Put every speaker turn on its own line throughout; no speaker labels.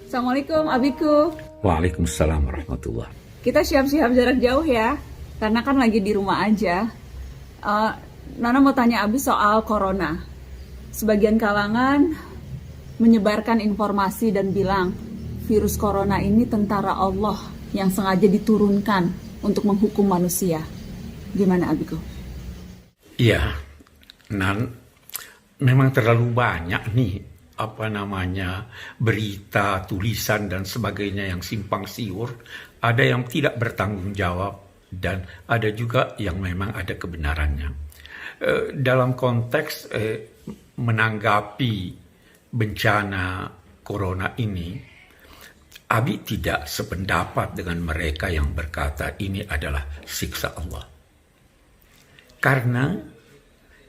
Assalamualaikum Abiku.
Waalaikumsalam warahmatullah.
Kita siap-siap jarak jauh ya, karena kan lagi di rumah aja. Nana mau tanya Abi soal corona. Sebagian kalangan menyebarkan informasi dan bilang virus corona ini tentara Allah yang sengaja diturunkan untuk menghukum manusia. Gimana Abiku?
Iya, memang terlalu banyak nih berita, tulisan dan sebagainya yang simpang siur. Ada yang tidak bertanggung jawab dan ada juga yang memang ada kebenarannya. Dalam konteks menanggapi bencana corona ini, Abi tidak sependapat dengan mereka yang berkata ini adalah siksa Allah. Karena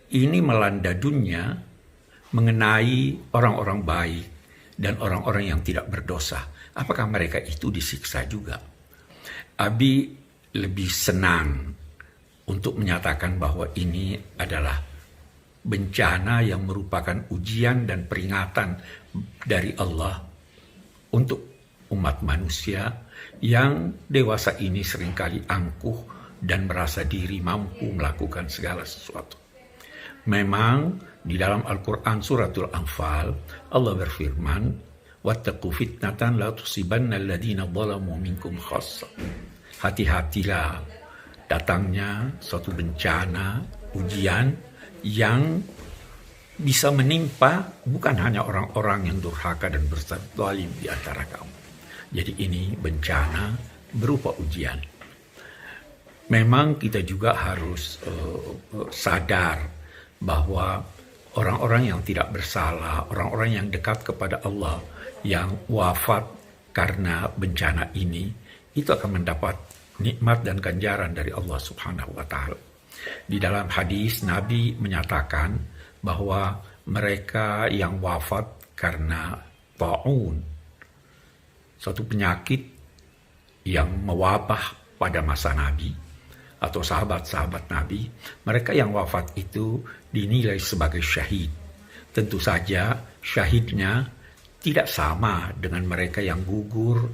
ini melanda dunia mengenai orang-orang baik dan orang-orang yang tidak berdosa. Apakah mereka itu disiksa juga? Abi lebih senang untuk menyatakan bahwa ini adalah bencana yang merupakan ujian dan peringatan dari Allah untuk umat manusia yang dewasa ini seringkali angkuh dan merasa diri mampu melakukan segala sesuatu. Memang di dalam Al-Quran suratul Anfal Allah berfirman, "Wattaqu fitnatan la tusibanna alladhina zalamu minkum khassa." Hati-hatilah datangnya suatu bencana, ujian yang bisa menimpa bukan hanya orang-orang yang durhaka dan berzalim di antara kamu. Jadi ini bencana berupa ujian. Memang kita juga harus sadar bahwa orang-orang yang tidak bersalah, orang-orang yang dekat kepada Allah, yang wafat karena bencana ini, itu akan mendapat nikmat dan ganjaran dari Allah Subhanahu wa Ta'ala. Di dalam hadis, Nabi menyatakan bahwa mereka yang wafat karena ta'un, suatu penyakit yang mewabah pada masa Nabi, atau sahabat-sahabat Nabi, mereka yang wafat itu dinilai sebagai syahid. Tentu saja syahidnya tidak sama dengan mereka yang gugur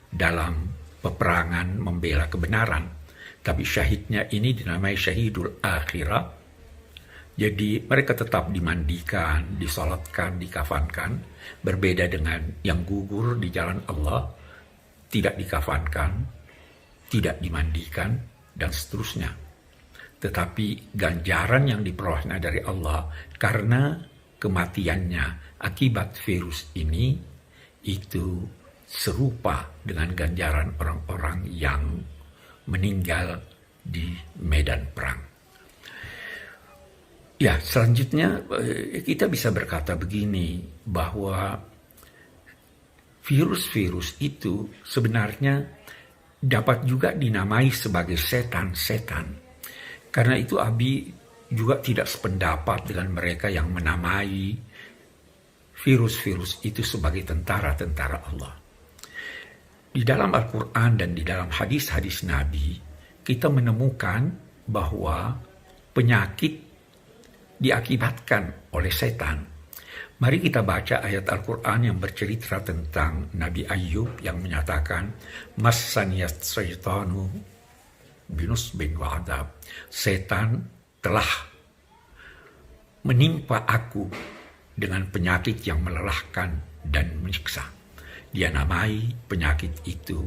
dalam peperangan membela kebenaran. Tapi syahidnya ini dinamai syahidul akhirah. Jadi mereka tetap dimandikan, disolatkan, dikafankan. Berbeda dengan yang gugur di jalan Allah, tidak dikafankan, tidak dimandikan, dan seterusnya. Tetapi ganjaran yang diperolehnya dari Allah karena kematiannya akibat virus ini itu serupa dengan ganjaran orang-orang yang meninggal di medan perang. Ya, selanjutnya kita bisa berkata begini, bahwa virus-virus itu sebenarnya dapat juga dinamai sebagai setan-setan. Karena itu Abi juga tidak sependapat dengan mereka yang menamai virus-virus itu sebagai tentara-tentara Allah. Di dalam Al-Quran dan di dalam hadis-hadis Nabi, kita menemukan bahwa penyakit diakibatkan oleh setan. Mari kita baca ayat Al-Quran yang bercerita tentang Nabi Ayyub yang menyatakan, "Massaniyas syaitanu binusbin wa adab." Setan telah menimpa aku dengan penyakit yang melelahkan dan menyiksa. Dia namai penyakit itu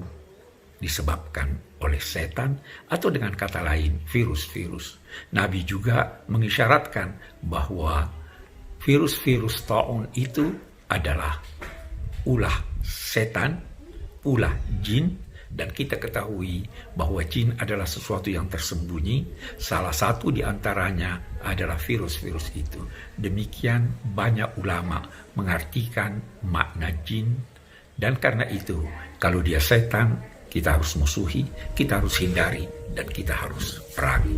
disebabkan oleh setan, atau dengan kata lain virus-virus. Nabi juga mengisyaratkan bahwa virus-virus ta'un itu adalah ulah setan, ulah jin, dan kita ketahui bahwa jin adalah sesuatu yang tersembunyi. Salah satu di antaranya adalah virus-virus itu. Demikian banyak ulama mengartikan makna jin, dan karena itu kalau dia setan, kita harus musuhi, kita harus hindari, dan kita harus perangi.